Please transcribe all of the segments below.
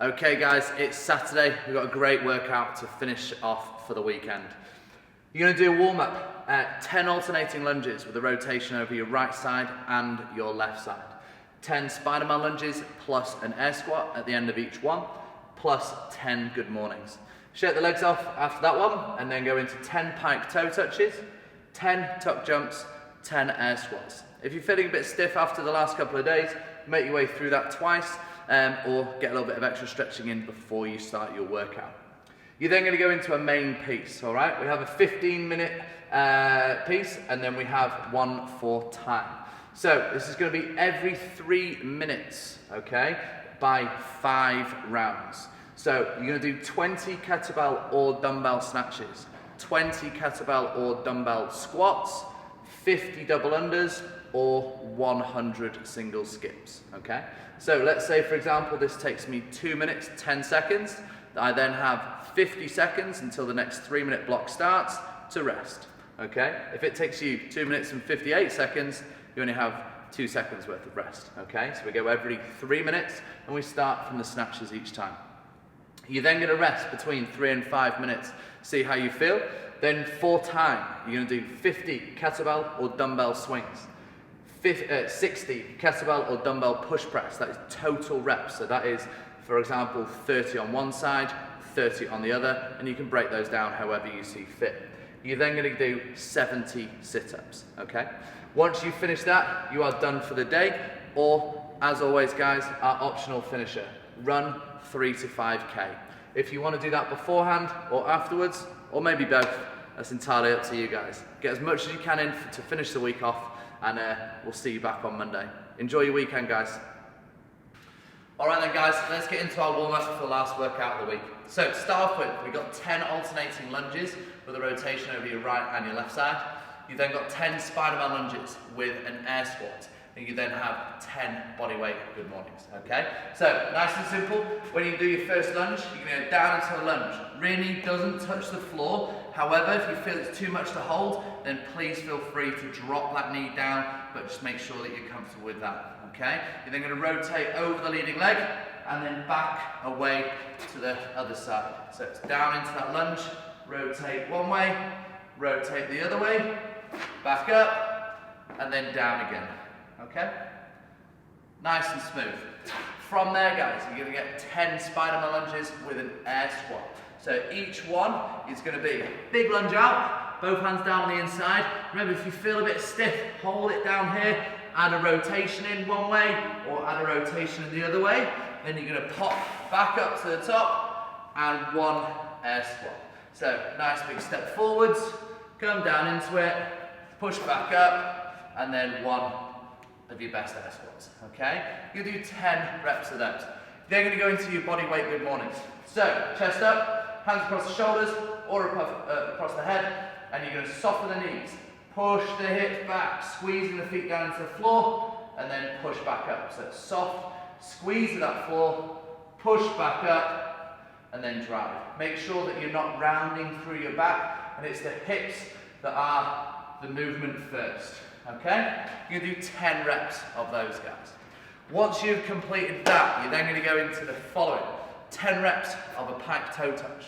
Okay guys, it's Saturday. We've got a great workout to finish off for the weekend. You're going to do a warm-up, 10 alternating lunges with a rotation over your right side and your left side. 10 Spider-Man lunges plus an air squat at the end of each one, plus 10 good mornings. Shake the legs off after that one and then go into 10 pike toe touches, 10 tuck jumps, 10 air squats. If you're feeling a bit stiff after the last couple of days, make your way through that twice or get a little bit of extra stretching in before you start your workout. You're then going to go into a main piece, all right? We have a 15-minute piece and then we have one for time. So this is going to be every 3 minutes, okay, by 5 rounds. So you're going to do 20 kettlebell or dumbbell snatches, 20 kettlebell or dumbbell squats, 50 double unders, or 100 single skips, okay? So let's say, for example, this takes me 2 minutes, 10 seconds. I then have 50 seconds until the next 3-minute block starts to rest, okay? If it takes you 2 minutes and 58 seconds, you only have 2 seconds worth of rest, okay? So we go every 3 minutes and we start from the snatches each time. You're then going to rest between 3 and 5 minutes, see how you feel. Then for time, you're going to do 50 kettlebell or dumbbell swings, 60 kettlebell or dumbbell push press. That is total reps. So that is, for example, 30 on one side, 30 on the other, and you can break those down however you see fit. You're then going to do 70 sit-ups, okay? Once you finish that, you are done for the day, or, as always, guys, our optional finisher, run 3 to 5K. If you want to do that beforehand or afterwards, or maybe both, that's entirely up to you guys. Get as much as you can in to finish the week off, and we'll see you back on Monday. Enjoy your weekend, guys. All right then, guys, let's get into our warm-up for the last workout of the week. So to start off with, we've got 10 alternating lunges with a rotation over your right and your left side. You've then got 10 Spider-Man lunges with an air squat. And you then have 10 body weight good mornings, okay? So, nice and simple. When you do your first lunge, you're going to go down into a lunge. Really doesn't touch the floor. However, if you feel it's too much to hold, then please feel free to drop that knee down, but just make sure that you're comfortable with that, okay? You're then going to rotate over the leading leg, and then back away to the other side. So it's down into that lunge, rotate one way, rotate the other way, back up, and then down again. Okay? Nice and smooth. From there, guys, you're going to get 10 Spider-Man lunges with an air squat. So each one is going to be big lunge out, both hands down on the inside. Remember, if you feel a bit stiff, hold it down here, add a rotation in one way, or add a rotation in the other way. Then you're going to pop back up to the top, and one air squat. So nice big step forwards, come down into it, push back up, and then one of your best air squats, okay? You're going to do 10 reps of those. They're going to go into your body weight good mornings. So, chest up, hands across the shoulders, or across the head, and you're going to soften the knees. Push the hips back, squeezing the feet down into the floor, and then push back up. So it's soft, squeeze to that floor, push back up, and then drive. Make sure that you're not rounding through your back, and it's the hips that are the movement first. Okay? You're going to do 10 reps of those guys. Once you've completed that, you're then going to go into the following. 10 reps of a pike toe touch,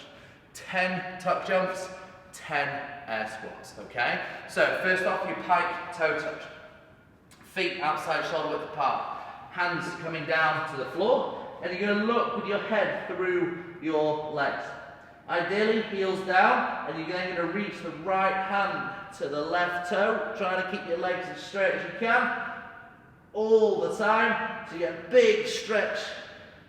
10 tuck jumps, 10 air squats, okay? So first off, your pike toe touch. Feet outside shoulder width apart. Hands coming down to the floor, and you're going to look with your head through your legs. Ideally, heels down, and you're then going to reach the right hand to the left toe, trying to keep your legs as straight as you can, all the time, so you get a big stretch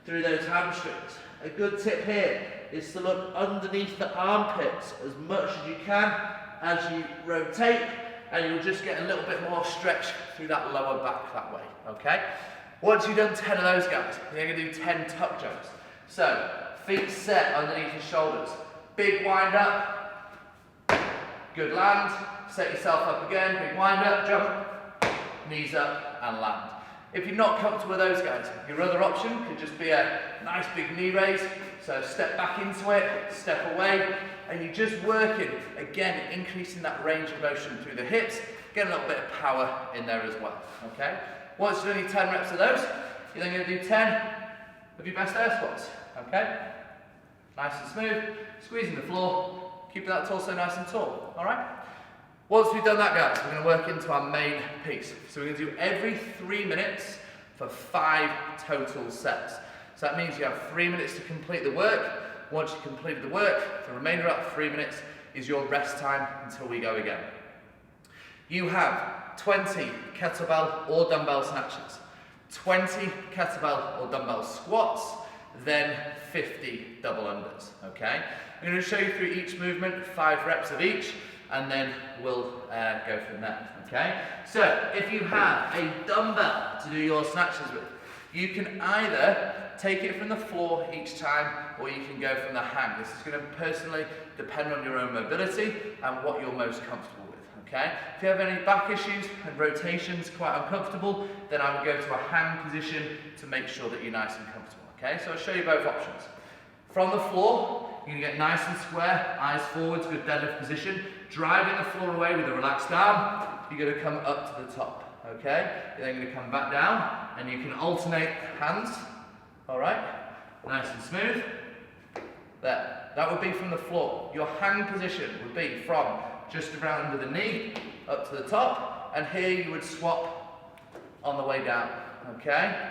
through those hamstrings. A good tip here is to look underneath the armpits as much as you can as you rotate, and you'll just get a little bit more stretch through that lower back that way, okay? Once you've done 10 of those guys, you're going to do 10 tuck jumps. So, feet set underneath your shoulders. Big wind up. Good land. Set yourself up again. Big wind up, jump. Knees up and land. If you're not comfortable with those guys, your other option could just be a nice big knee raise. So step back into it, step away, and you're just working, again, increasing that range of motion through the hips, get a little bit of power in there as well, okay? Once you've done your 10 reps of those, you're then going to do 10 of your best air squats, okay? Nice and smooth, squeezing the floor, keeping that torso nice and tall, all right? Once we've done that, guys, we're going to work into our main piece. So we're going to do every 3 minutes for 5 total sets. So that means you have 3 minutes to complete the work. Once you've completed the work, the remainder of that 3 minutes is your rest time until we go again. You have 20 kettlebell or dumbbell snatches, 20 kettlebell or dumbbell squats, then 50 double unders, okay? I'm going to show you through each movement, 5 reps of each, and then we'll go from there, okay? So, if you have a dumbbell to do your snatches with, you can either take it from the floor each time, or you can go from the hang. This is going to personally depend on your own mobility and what you're most comfortable with, okay? If you have any back issues and rotations quite uncomfortable, then I would go to a hang position to make sure that you're nice and comfortable, okay? So I'll show you both options. From the floor, you're going to get nice and square, eyes forwards, good deadlift position. Driving the floor away with a relaxed arm, you're going to come up to the top, okay? You're then going to come back down, and you can alternate hands, all right? Nice and smooth. There, that would be from the floor. Your hang position would be from just around under the knee, up to the top, and here you would swap on the way down, okay?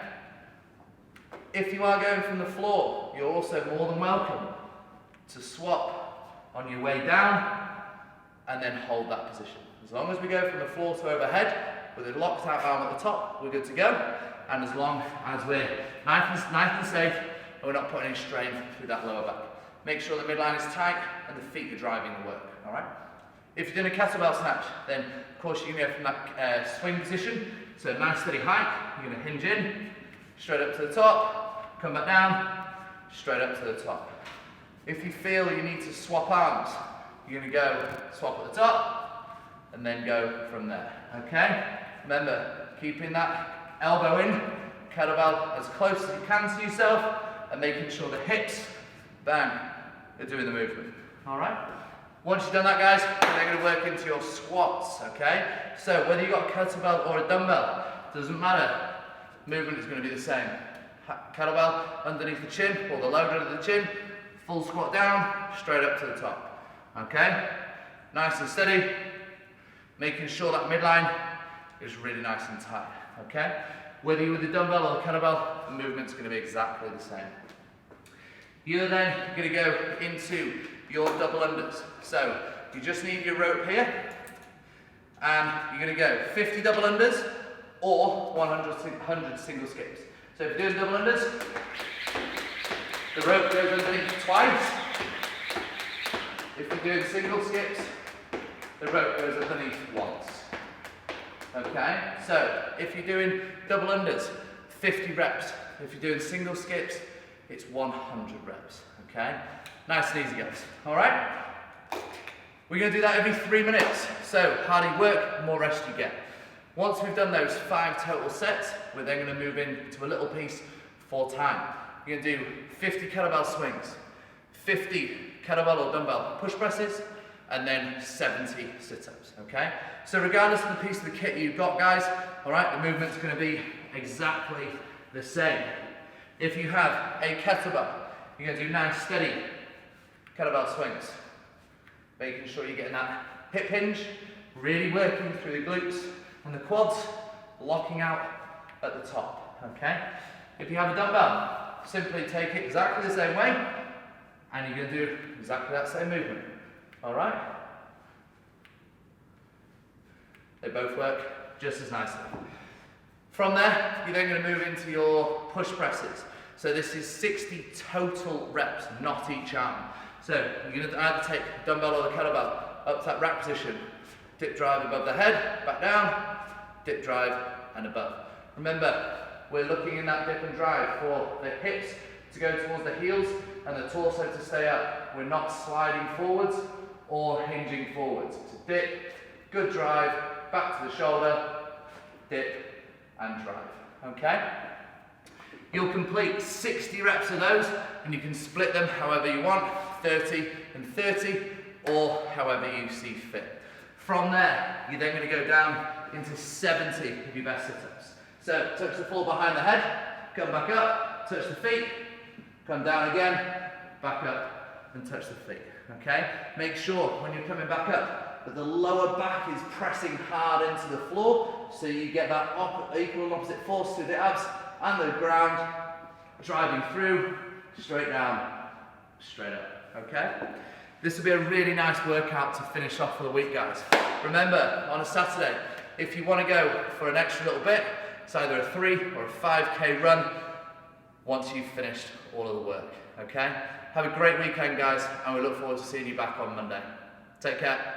If you are going from the floor, you're also more than welcome to swap on your way down and then hold that position. As long as we go from the floor to overhead with a locked out arm at the top, we're good to go. And as long as we're nice and safe and we're not putting any strain through that lower back. Make sure the midline is tight and the feet are driving the work, all right? If you're doing a kettlebell snatch, then of course you can go from that swing position. So nice steady hike, you're gonna hinge in, straight up to the top, come back down, straight up to the top. If you feel you need to swap arms, you're going to go swap at the top and then go from there, okay? Remember, keeping that elbow in, kettlebell as close as you can to yourself, and making sure the hips, bang, are doing the movement, all right? Once you've done that, guys, you're then going to work into your squats, okay? So whether you've got a kettlebell or a dumbbell, doesn't matter, movement is going to be the same. Kettlebell underneath the chin, or the load under the chin, full squat down, straight up to the top, okay? Nice and steady, making sure that midline is really nice and tight, okay? Whether you're with the dumbbell or the kettlebell, the movement's going to be exactly the same. You're then going to go into your double unders. So you just need your rope here, and you're going to go 50 double unders or 100 single skips. So if you're doing double unders, the rope goes underneath twice. If you're doing single skips, the rope goes underneath once. Okay, so if you're doing double unders, 50 reps. If you're doing single skips, it's 100 reps. Okay, nice and easy, guys. All right, we're going to do that every 3 minutes. So harder you work, more rest you get. Once we've done those 5 total sets, we're then going to move into a little piece for time. You're going to do 50 kettlebell swings, 50 kettlebell or dumbbell push presses, and then 70 sit-ups, okay? So regardless of the piece of the kit you've got, guys, all right, the movement's going to be exactly the same. If you have a kettlebell, you're going to do nice, steady kettlebell swings, making sure you're getting that hip hinge, really working through the glutes and the quads, locking out at the top, okay? If you have a dumbbell, simply take it exactly the same way, and you're going to do exactly that same movement, all right? They both work just as nicely. From there, you're then going to move into your push presses. So this is 60 total reps, not each arm. So you're going to either take the dumbbell or the kettlebell up to that rack position, dip drive above the head, back down, dip drive and above. Remember, we're looking in that dip and drive for the hips to go towards the heels and the torso to stay up. We're not sliding forwards or hinging forwards. It's a dip, good drive, back to the shoulder, dip and drive, okay? You'll complete 60 reps of those, and you can split them however you want, 30 and 30, or however you see fit. From there, you're then going to go down into 70 of your best sit-ups. So touch the floor behind the head, come back up, touch the feet, Come down again, back up and touch the feet, okay? Make sure when you're coming back up that the lower back is pressing hard into the floor so you get that equal and opposite force through the abs and the ground, driving through, straight down, straight up, okay? This will be a really nice workout to finish off for the week, guys. Remember, on a Saturday, if you want to go for an extra little bit, it's either a 3 or a 5K run once you've finished all of the work, okay? Have a great weekend, guys, and we look forward to seeing you back on Monday. Take care.